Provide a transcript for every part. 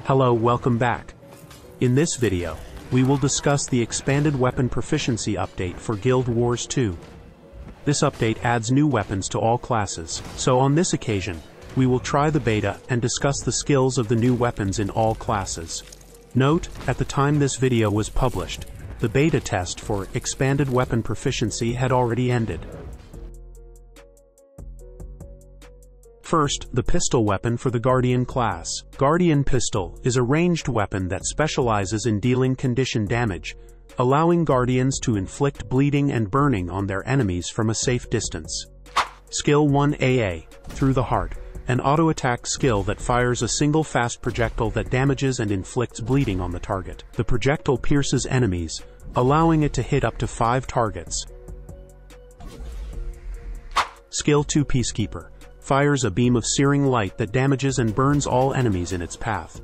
Hello, welcome back. In this video, we will discuss the expanded weapon proficiency update for Guild Wars 2. This update adds new weapons to all classes, so on this occasion, we will try the beta and discuss the skills of the new weapons in all classes. Note, at the time this video was published, the beta test for expanded weapon proficiency had already ended. First, the pistol weapon for the Guardian class. Guardian Pistol is a ranged weapon that specializes in dealing condition damage, allowing Guardians to inflict bleeding and burning on their enemies from a safe distance. Skill 1 AA, Through the Heart, an auto-attack skill that fires a single fast projectile that damages and inflicts bleeding on the target. The projectile pierces enemies, allowing it to hit up to 5 targets. Skill 2 Peacekeeper, fires a beam of searing light that damages and burns all enemies in its path.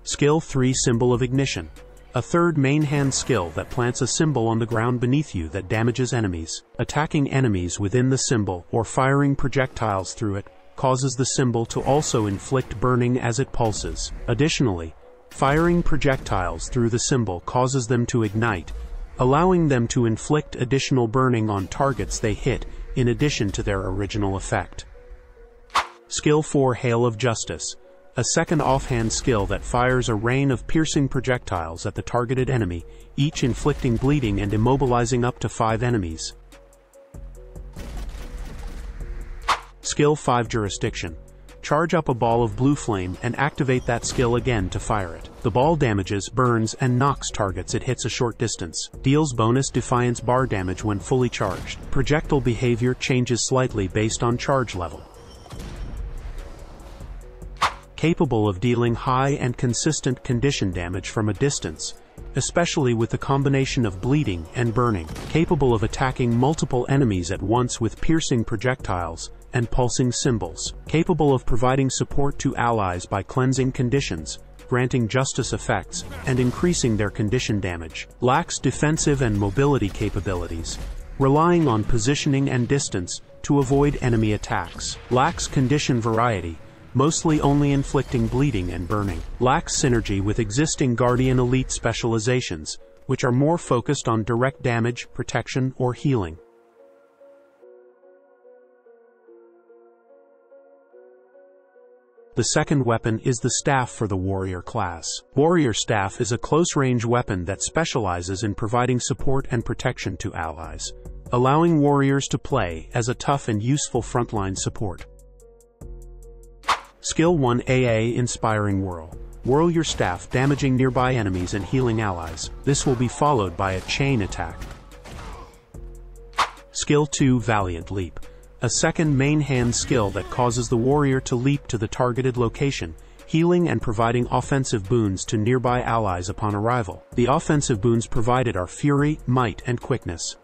Skill 3 Symbol of Ignition, a third main hand skill that plants a symbol on the ground beneath you that damages enemies. Attacking enemies within the symbol or firing projectiles through it causes the symbol to also inflict burning as it pulses. Additionally, firing projectiles through the symbol causes them to ignite, allowing them to inflict additional burning on targets they hit in addition to their original effect. Skill 4 Hail of Justice, a second offhand skill that fires a rain of piercing projectiles at the targeted enemy, each inflicting bleeding and immobilizing up to 5 enemies. Skill 5 Jurisdiction, charge up a ball of blue flame and activate that skill again to fire it. The ball damages, burns, and knocks targets it hits a short distance. Deals bonus Defiance bar damage when fully charged. Projectile behavior changes slightly based on charge level. Capable of dealing high and consistent condition damage from a distance, especially with the combination of bleeding and burning. Capable of attacking multiple enemies at once with piercing projectiles and pulsing symbols. Capable of providing support to allies by cleansing conditions, granting justice effects, and increasing their condition damage. Lacks defensive and mobility capabilities, relying on positioning and distance to avoid enemy attacks. Lacks condition variety, mostly only inflicting bleeding and burning. Lacks synergy with existing Guardian Elite specializations, which are more focused on direct damage, protection, or healing. The second weapon is the Staff for the Warrior class. Warrior Staff is a close-range weapon that specializes in providing support and protection to allies, allowing warriors to play as a tough and useful frontline support. Skill 1 AA Inspiring Whirl, whirl your staff damaging nearby enemies and healing allies. This will be followed by a chain attack. Skill 2 Valiant Leap, a second main hand skill that causes the warrior to leap to the targeted location, healing and providing offensive boons to nearby allies upon arrival. The offensive boons provided are Fury, Might, and Quickness.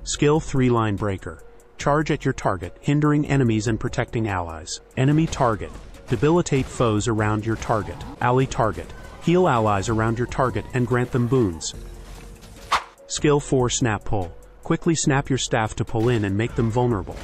Skill 3 Line Breaker, charge at your target, hindering enemies and protecting allies. Enemy target, debilitate foes around your target. Ally target, heal allies around your target and grant them boons. Skill 4 Snap Pull, quickly snap your staff to pull in and make them vulnerable.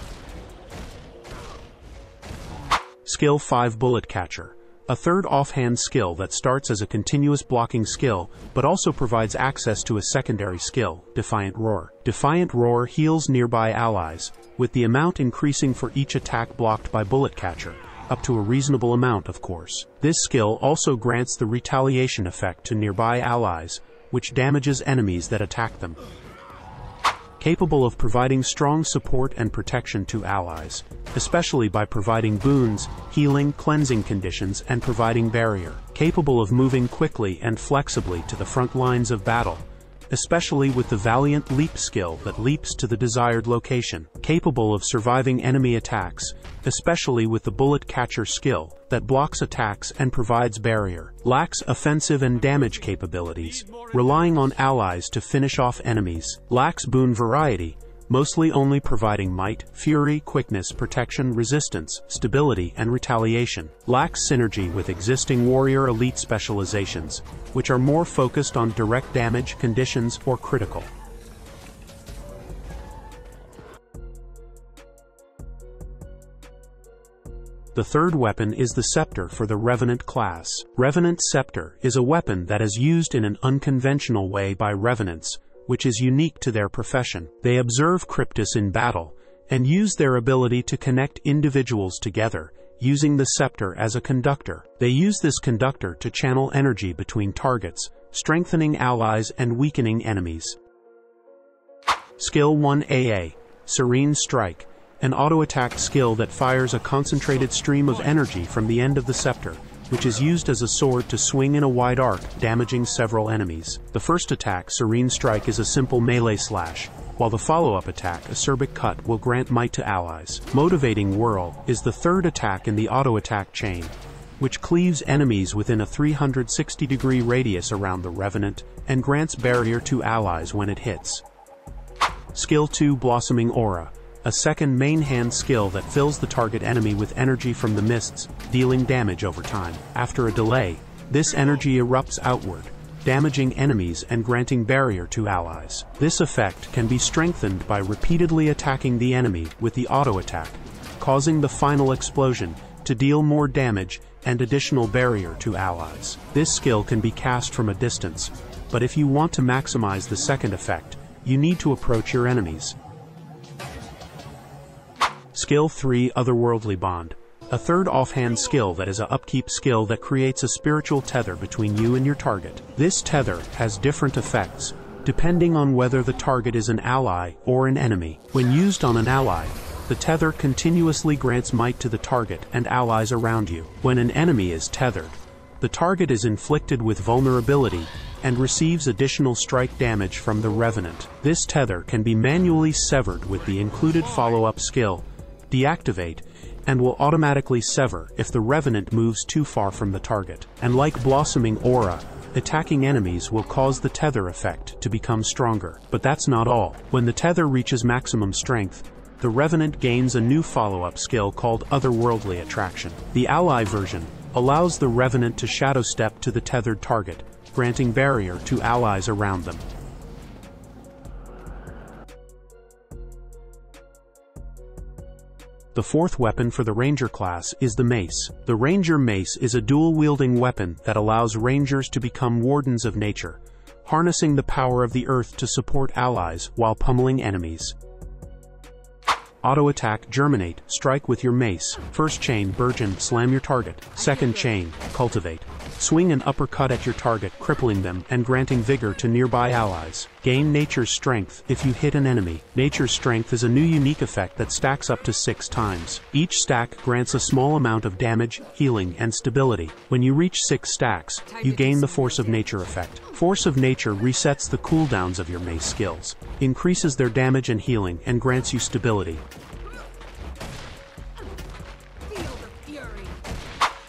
Skill 5 Bullet Catcher, a third offhand skill that starts as a continuous blocking skill, but also provides access to a secondary skill, Defiant Roar. Defiant Roar heals nearby allies, with the amount increasing for each attack blocked by Bullet Catcher, up to a reasonable amount, of course. This skill also grants the retaliation effect to nearby allies, which damages enemies that attack them. Capable of providing strong support and protection to allies, especially by providing boons, healing, cleansing conditions, and providing barrier. Capable of moving quickly and flexibly to the front lines of battle, especially with the Valiant Leap skill that leaps to the desired location. Capable of surviving enemy attacks, especially with the Bullet Catcher skill that blocks attacks and provides barrier. Lacks offensive and damage capabilities, relying on allies to finish off enemies. Lacks boon variety, mostly only providing might, fury, quickness, protection, resistance, stability, and retaliation. Lacks synergy with existing warrior elite specializations, which are more focused on direct damage, conditions, or critical. The third weapon is the Scepter for the Revenant class. Revenant Scepter is a weapon that is used in an unconventional way by Revenants, which is unique to their profession. They observe Cryptus in battle, and use their ability to connect individuals together, using the scepter as a conductor. They use this conductor to channel energy between targets, strengthening allies and weakening enemies. Skill 1AA, Serene Strike, an auto-attack skill that fires a concentrated stream of energy from the end of the scepter, which is used as a sword to swing in a wide arc, damaging several enemies. The first attack, Serene Strike, is a simple melee slash, while the follow-up attack, Acerbic Cut, will grant might to allies. Motivating Whirl is the third attack in the auto-attack chain, which cleaves enemies within a 360-degree radius around the Revenant and grants barrier to allies when it hits. Skill 2, Blossoming Aura, a second main hand skill that fills the target enemy with energy from the mists, dealing damage over time. After a delay, this energy erupts outward, damaging enemies and granting barrier to allies. This effect can be strengthened by repeatedly attacking the enemy with the auto-attack, causing the final explosion to deal more damage and additional barrier to allies. This skill can be cast from a distance, but if you want to maximize the second effect, you need to approach your enemies. Skill 3, Otherworldly Bond, a third offhand skill that is an upkeep skill that creates a spiritual tether between you and your target. This tether has different effects, depending on whether the target is an ally or an enemy. When used on an ally, the tether continuously grants might to the target and allies around you. When an enemy is tethered, the target is inflicted with vulnerability and receives additional strike damage from the Revenant. This tether can be manually severed with the included follow-up skill, Deactivate, and will automatically sever if the Revenant moves too far from the target. And like Blossoming Aura, attacking enemies will cause the tether effect to become stronger. But that's not all. When the tether reaches maximum strength, the Revenant gains a new follow-up skill called Otherworldly Attraction. The ally version allows the Revenant to shadow step to the tethered target, granting barrier to allies around them. The fourth weapon for the Ranger class is the Mace. The Ranger Mace is a dual-wielding weapon that allows Rangers to become wardens of nature, harnessing the power of the earth to support allies while pummeling enemies. Auto-attack, Germinate, strike with your mace. First chain, Burgeon, slam your target. Second chain, Cultivate, swing an uppercut at your target, crippling them and granting vigor to nearby allies. Gain Nature's Strength if you hit an enemy. Nature's Strength is a new unique effect that stacks up to 6 times. Each stack grants a small amount of damage, healing, and stability. When you reach 6 stacks, you gain the Force of Nature effect. Force of Nature resets the cooldowns of your mace skills, increases their damage and healing, and grants you stability.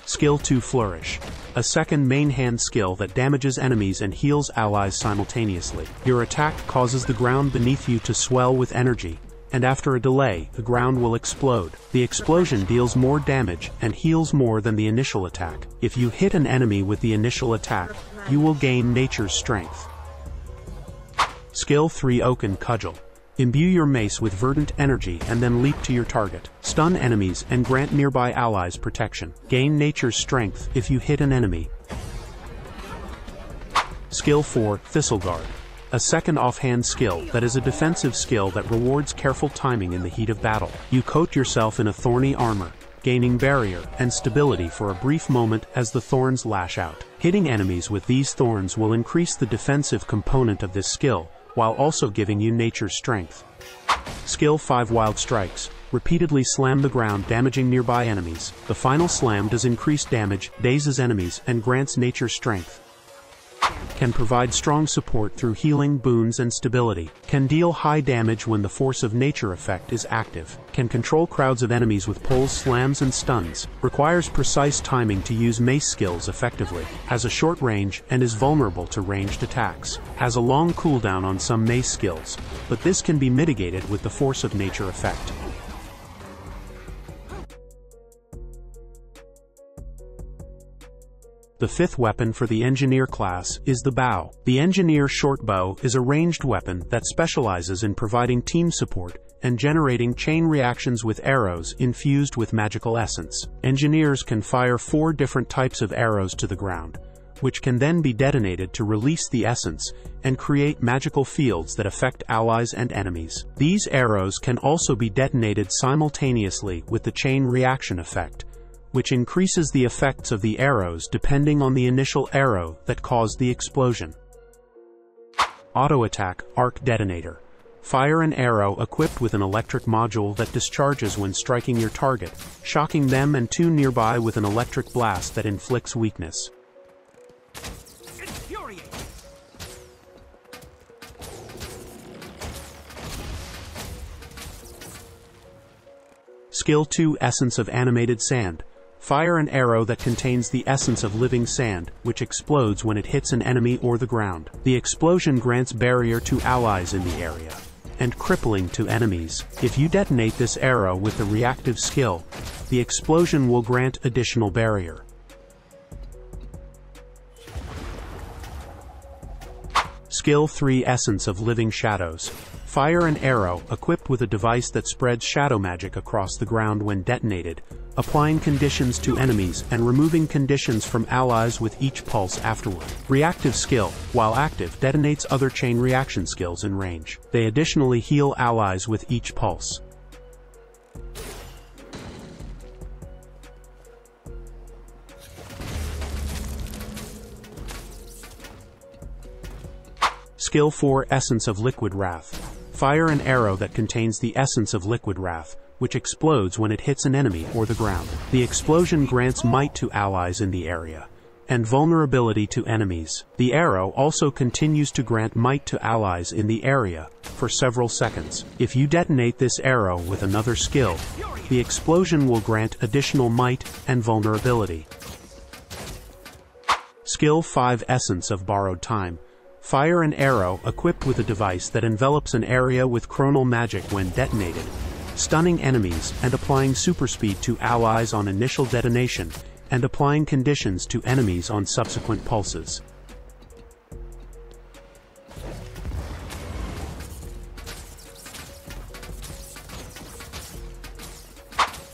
Skill 2, Flourish, a second main hand skill that damages enemies and heals allies simultaneously. Your attack causes the ground beneath you to swell with energy, and after a delay, the ground will explode. The explosion deals more damage and heals more than the initial attack. If you hit an enemy with the initial attack, you will gain Nature's Strength. Skill 3, Oaken Cudgel. Imbue your mace with verdant energy and then leap to your target. Stun enemies and grant nearby allies protection. Gain Nature's Strength if you hit an enemy. Skill 4, Thistleguard, a second offhand skill that is a defensive skill that rewards careful timing in the heat of battle. You coat yourself in a thorny armor, gaining barrier and stability for a brief moment as the thorns lash out. Hitting enemies with these thorns will increase the defensive component of this skill, while also giving you Nature's Strength. Skill 5, Wild Strikes. Repeatedly slam the ground, damaging nearby enemies. The final slam does increased damage, dazes enemies, and grants Nature's Strength. Can provide strong support through healing, boons, and stability. Can deal high damage when the Force of Nature effect is active. Can control crowds of enemies with pulls, slams, and stuns. Requires precise timing to use mace skills effectively. Has a short range and is vulnerable to ranged attacks. Has a long cooldown on some mace skills, but this can be mitigated with the Force of Nature effect. The fifth weapon for the Engineer class is the bow. The Engineer short bow is a ranged weapon that specializes in providing team support and generating chain reactions with arrows infused with magical essence. Engineers can fire 4 different types of arrows to the ground, which can then be detonated to release the essence and create magical fields that affect allies and enemies. These arrows can also be detonated simultaneously with the chain reaction effect, which increases the effects of the arrows depending on the initial arrow that caused the explosion. Auto Attack Arc Detonator. Fire an arrow equipped with an electric module that discharges when striking your target, shocking them and 2 nearby with an electric blast that inflicts weakness. Skill 2 Essence of Animated Sand. Fire an arrow that contains the essence of living sand, which explodes when it hits an enemy or the ground. The explosion grants barrier to allies in the area and crippling to enemies. If you detonate this arrow with the reactive skill, the explosion will grant additional barrier. Skill 3 Essence of Living Shadows. Fire an arrow equipped with a device that spreads shadow magic across the ground when detonated, applying conditions to enemies and removing conditions from allies with each pulse afterward. Reactive skill, while active, detonates other chain reaction skills in range. They additionally heal allies with each pulse. Skill 4 Essence of Liquid Wrath. Fire an arrow that contains the essence of Liquid Wrath, which explodes when it hits an enemy or the ground. The explosion grants might to allies in the area and vulnerability to enemies. The arrow also continues to grant might to allies in the area for several seconds. If you detonate this arrow with another skill, the explosion will grant additional might and vulnerability. Skill 5 Essence of Borrowed Time. Fire an arrow equipped with a device that envelops an area with chronal magic when detonated, stunning enemies and applying super speed to allies on initial detonation, and applying conditions to enemies on subsequent pulses.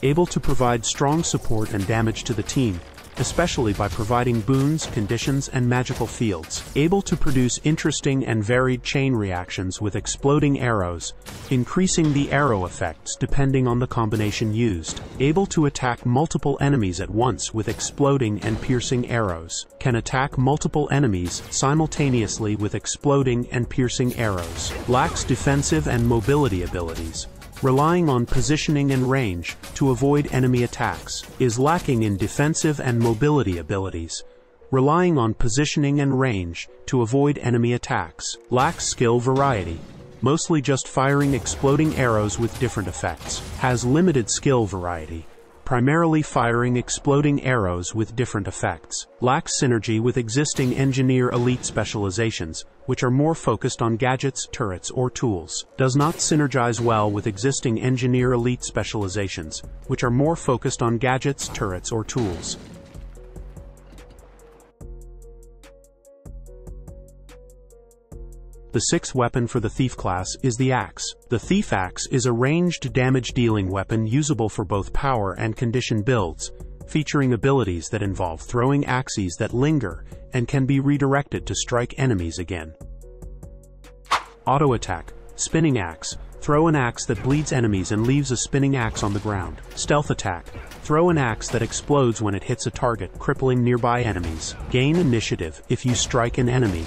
Able to provide strong support and damage to the team, especially by providing boons, conditions, and magical fields. Able to produce interesting and varied chain reactions with exploding arrows, increasing the arrow effects depending on the combination used. Able to attack multiple enemies at once with exploding and piercing arrows. Can attack multiple enemies simultaneously with exploding and piercing arrows. Lacks defensive and mobility abilities, relying on positioning and range to avoid enemy attacks. Is lacking in defensive and mobility abilities, relying on positioning and range to avoid enemy attacks. Lacks skill variety, mostly just firing exploding arrows with different effects. Has limited skill variety, primarily firing exploding arrows with different effects. Lacks synergy with existing Engineer Elite specializations, which are more focused on gadgets, turrets, or tools. Does not synergize well with existing Engineer Elite specializations, which are more focused on gadgets, turrets, or tools. The sixth weapon for the Thief class is the Axe. The Thief Axe is a ranged damage-dealing weapon usable for both power and condition builds, featuring abilities that involve throwing axes that linger and can be redirected to strike enemies again. Auto Attack Spinning Axe. Throw an axe that bleeds enemies and leaves a spinning axe on the ground. Stealth Attack. Throw an axe that explodes when it hits a target, crippling nearby enemies. Gain initiative if you strike an enemy.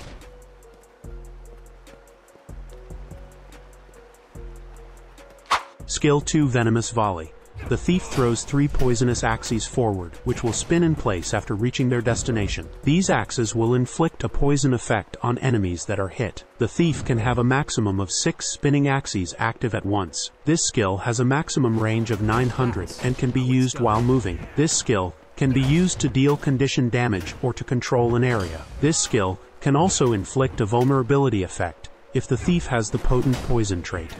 Skill 2 Venomous Volley. The thief throws 3 poisonous axes forward, which will spin in place after reaching their destination. These axes will inflict a poison effect on enemies that are hit. The thief can have a maximum of 6 spinning axes active at once. This skill has a maximum range of 900 and can be used while moving. This skill can be used to deal condition damage or to control an area. This skill can also inflict a vulnerability effect if the thief has the potent poison trait.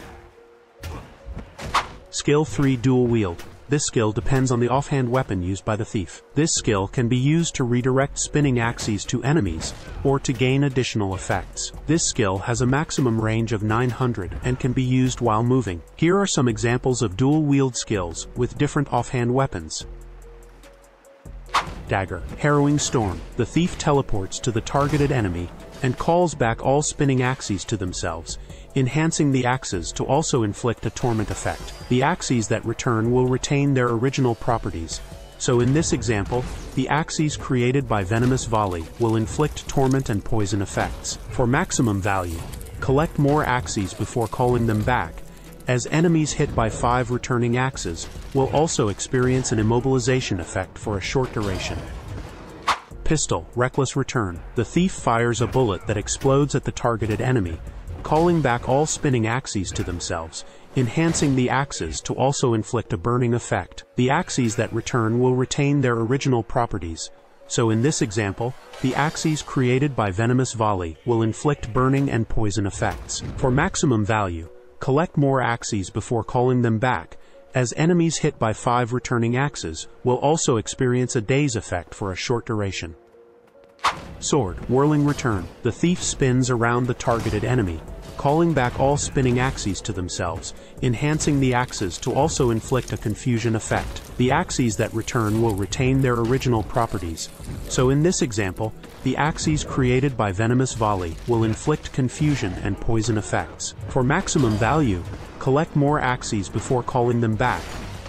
Skill 3 Dual Wield. This skill depends on the offhand weapon used by the thief. This skill can be used to redirect spinning axes to enemies, or to gain additional effects. This skill has a maximum range of 900 and can be used while moving. Here are some examples of dual-wield skills with different offhand weapons. Dagger. Harrowing Storm. The thief teleports to the targeted enemy and calls back all spinning axes to themselves, enhancing the axes to also inflict a torment effect. The axes that return will retain their original properties. So in this example, the axes created by Venomous Volley will inflict torment and poison effects. For maximum value, collect more axes before calling them back, as enemies hit by 5 returning axes will also experience an immobilization effect for a short duration. Pistol. Reckless Return. The thief fires a bullet that explodes at the targeted enemy, calling back all spinning axes to themselves, enhancing the axes to also inflict a burning effect. The axes that return will retain their original properties. So in this example, the axes created by Venomous Volley will inflict burning and poison effects. For maximum value, collect more axes before calling them back, as enemies hit by 5 returning axes will also experience a daze effect for a short duration. Sword. Whirling Return. The thief spins around the targeted enemy, calling back all spinning axes to themselves, enhancing the axes to also inflict a confusion effect. The axes that return will retain their original properties. So in this example, the axes created by Venomous Volley will inflict confusion and poison effects. For maximum value, collect more axes before calling them back,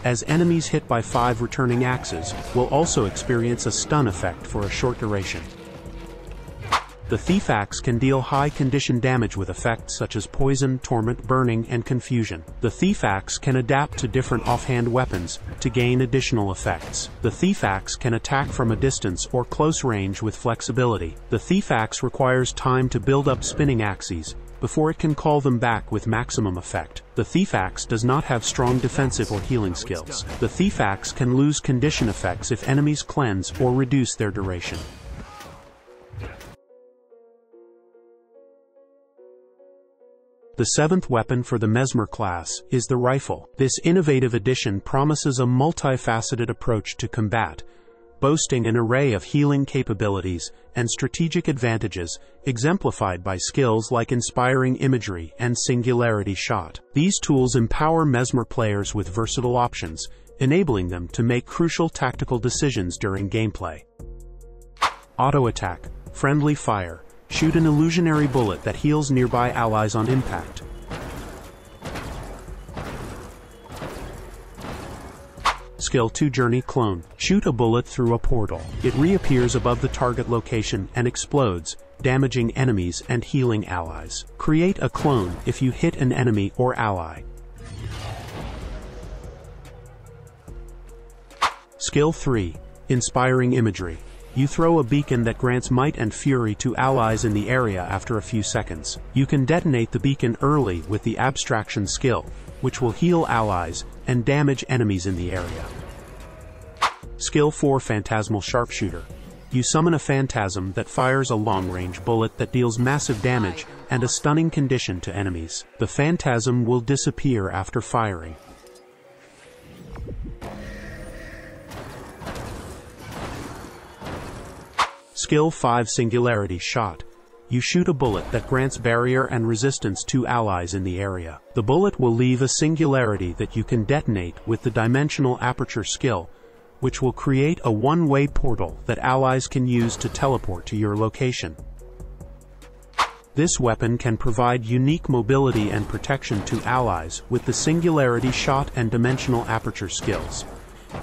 as enemies hit by 5 returning axes will also experience a stun effect for a short duration. The thief axe can deal high condition damage with effects such as poison, torment, burning, and confusion. The thief axe can adapt to different offhand weapons to gain additional effects. The thief axe can attack from a distance or close range with flexibility. The thief axe requires time to build up spinning axes before it can call them back with maximum effect. The thief axe does not have strong defensive or healing skills. The thief axe can lose condition effects if enemies cleanse or reduce their duration. The 7th weapon for the Mesmer class is the rifle. This innovative addition promises a multifaceted approach to combat, boasting an array of healing capabilities and strategic advantages exemplified by skills like Inspiring Imagery and Singularity Shot. These tools empower Mesmer players with versatile options, enabling them to make crucial tactical decisions during gameplay. Auto Attack. Friendly Fire. Shoot an illusionary bullet that heals nearby allies on impact. Skill 2 Journey Clone. Shoot a bullet through a portal. It reappears above the target location and explodes, damaging enemies and healing allies. Create a clone if you hit an enemy or ally. Skill 3 Inspiring Imagery. You throw a beacon that grants might and fury to allies in the area after a few seconds. You can detonate the beacon early with the Abstraction skill, which will heal allies and damage enemies in the area. Skill 4 Phantasmal Sharpshooter. You summon a phantasm that fires a long-range bullet that deals massive damage and a stunning condition to enemies. The phantasm will disappear after firing. Skill 5 Singularity Shot. You shoot a bullet that grants barrier and resistance to allies in the area. The bullet will leave a singularity that you can detonate with the Dimensional Aperture skill, which will create a one-way portal that allies can use to teleport to your location. This weapon can provide unique mobility and protection to allies with the Singularity Shot and Dimensional Aperture skills,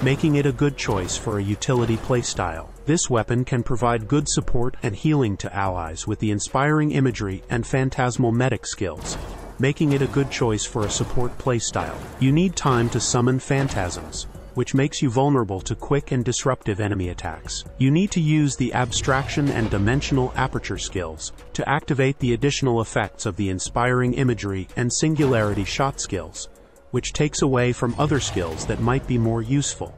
making it a good choice for a utility playstyle. This weapon can provide good support and healing to allies with the Inspiring Imagery and Phantasmal Medic skills, making it a good choice for a support playstyle. You need time to summon phantasms, which makes you vulnerable to quick and disruptive enemy attacks. You need to use the Abstraction and Dimensional Aperture skills to activate the additional effects of the Inspiring Imagery and Singularity Shot skills, which takes away from other skills that might be more useful.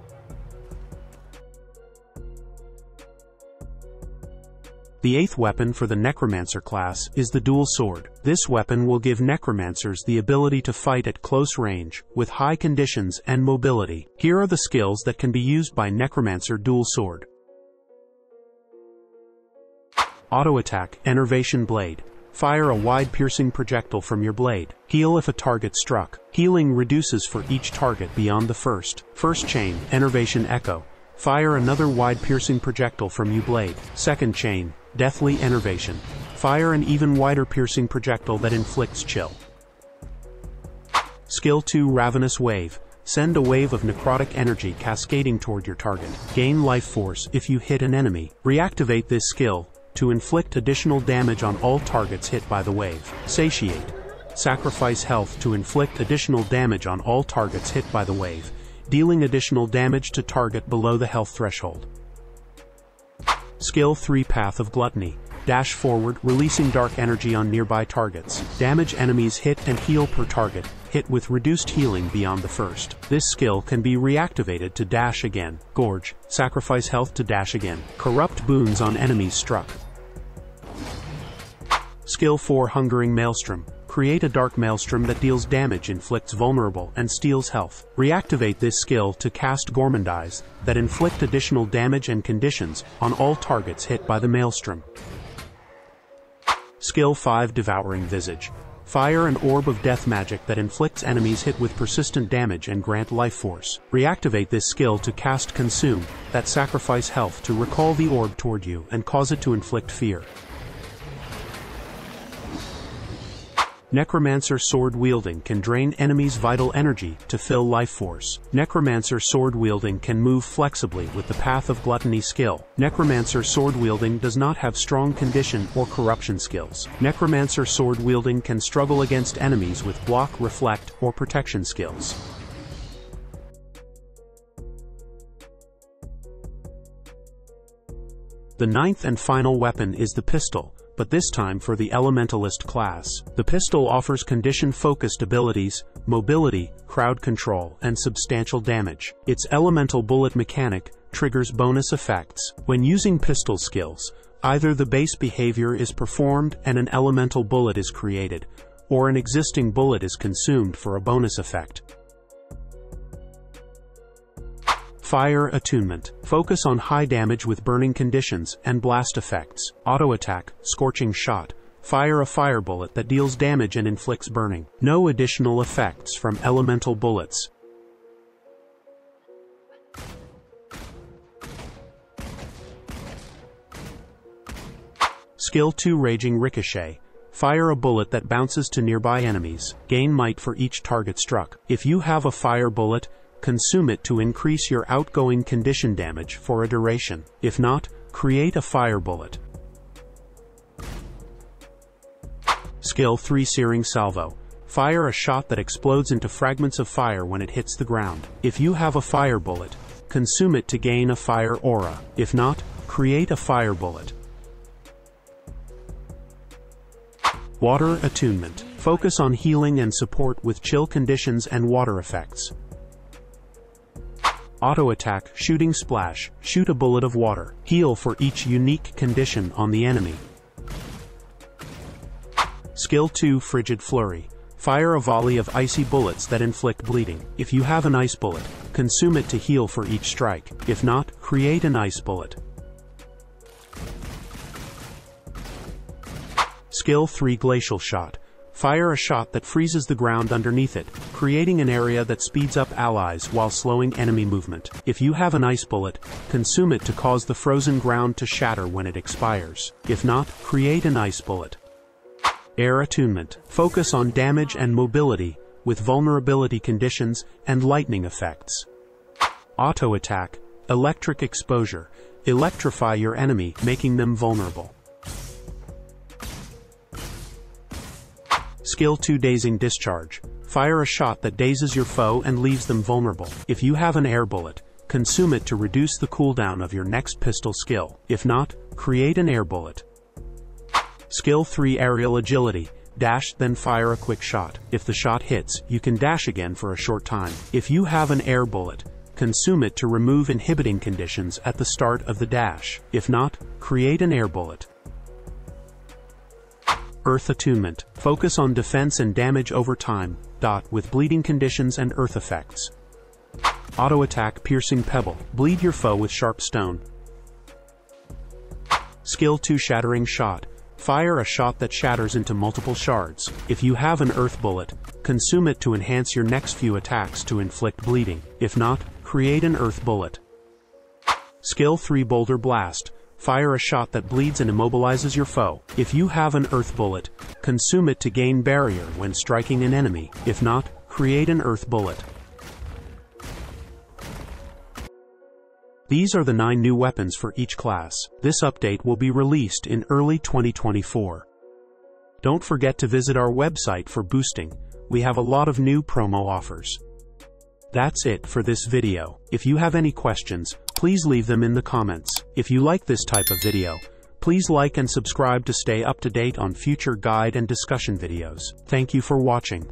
The 8th weapon for the Necromancer class is the Dual Sword. This weapon will give Necromancers the ability to fight at close range, with high conditions and mobility. Here are the skills that can be used by Necromancer Dual Sword. Auto Attack, Enervation Blade. Fire a wide piercing projectile from your blade. Heal if a target struck. Healing reduces for each target beyond the first. First chain, Enervation Echo. Fire another wide piercing projectile from your blade. Second chain, Deathly Enervation. Fire an even wider piercing projectile that inflicts chill. Skill 2 Ravenous Wave. Send a wave of necrotic energy cascading toward your target. Gain life force if you hit an enemy. Reactivate this skill to inflict additional damage on all targets hit by the wave. Satiate. Sacrifice health to inflict additional damage on all targets hit by the wave, dealing additional damage to target below the health threshold. Skill 3 Path of Gluttony. Dash forward, releasing dark energy on nearby targets. Damage enemies hit and heal per target, hit with reduced healing beyond the first. This skill can be reactivated to dash again. Gorge. Sacrifice health to dash again. Corrupt boons on enemies struck. Skill 4 Hungering Maelstrom. Create a dark maelstrom that deals damage, inflicts vulnerable, and steals health. Reactivate this skill to cast Gourmandize that inflict additional damage and conditions on all targets hit by the maelstrom. Skill 5 Devouring Visage. Fire an orb of death magic that inflicts enemies hit with persistent damage and grant life force. Reactivate this skill to cast Consume that sacrifice health to recall the orb toward you and cause it to inflict fear. Necromancer Sword Wielding can drain enemies' vital energy to fill life force. Necromancer Sword Wielding can move flexibly with the Path of Gluttony skill. Necromancer Sword Wielding does not have strong condition or corruption skills. Necromancer Sword Wielding can struggle against enemies with block, reflect, or protection skills. The 9th and final weapon is the pistol, but this time for the Elementalist class. The pistol offers condition-focused abilities, mobility, crowd control, and substantial damage. Its elemental bullet mechanic triggers bonus effects. When using pistol skills, either the base behavior is performed and an elemental bullet is created, or an existing bullet is consumed for a bonus effect. Fire Attunement. Focus on high damage with burning conditions and blast effects. Auto Attack, Scorching Shot. Fire a fire bullet that deals damage and inflicts burning. No additional effects from elemental bullets. Skill 2 Raging Ricochet. Fire a bullet that bounces to nearby enemies. Gain might for each target struck. If you have a fire bullet, consume it to increase your outgoing condition damage for a duration. If not, create a fire bullet. Skill 3 Searing Salvo. Fire a shot that explodes into fragments of fire when it hits the ground. If you have a fire bullet, consume it to gain a fire aura. If not, create a fire bullet. Water Attunement. Focus on healing and support with chill conditions and water effects. Auto Attack, Shooting Splash. Shoot a bullet of water. Heal for each unique condition on the enemy. Skill 2 Frigid Flurry. Fire a volley of icy bullets that inflict bleeding. If you have an ice bullet, consume it to heal for each strike. If not, create an ice bullet. Skill 3 Glacial Shot. Fire a shot that freezes the ground underneath it, creating an area that speeds up allies while slowing enemy movement. If you have an ice bullet, consume it to cause the frozen ground to shatter when it expires. If not, create an ice bullet. Air Attunement. Focus on damage and mobility, with vulnerability conditions and lightning effects. Auto Attack. Electric Exposure. Electrify your enemy, making them vulnerable. Skill 2 Dazing Discharge. Fire a shot that dazes your foe and leaves them vulnerable. If you have an air bullet, consume it to reduce the cooldown of your next pistol skill. If not, create an air bullet. Skill 3 Aerial Agility. Dash, then fire a quick shot. If the shot hits, you can dash again for a short time. If you have an air bullet, consume it to remove inhibiting conditions at the start of the dash. If not, create an air bullet. Earth Attunement. Focus on defense and damage over time. With bleeding conditions and earth effects. Auto Attack Piercing Pebble. Bleed your foe with sharp stone. Skill 2 Shattering Shot. Fire a shot that shatters into multiple shards. If you have an earth bullet, consume it to enhance your next few attacks to inflict bleeding. If not, create an earth bullet. Skill 3 Boulder Blast. Fire a shot that bleeds and immobilizes your foe. If you have an earth bullet, consume it to gain barrier when striking an enemy. If not, create an earth bullet. These are the 9 new weapons for each class. This update will be released in early 2024. Don't forget to visit our website for boosting. We have a lot of new promo offers. That's it for this video. If you have any questions, please leave them in the comments. If you like this type of video, please like and subscribe to stay up to date on future guide and discussion videos. Thank you for watching.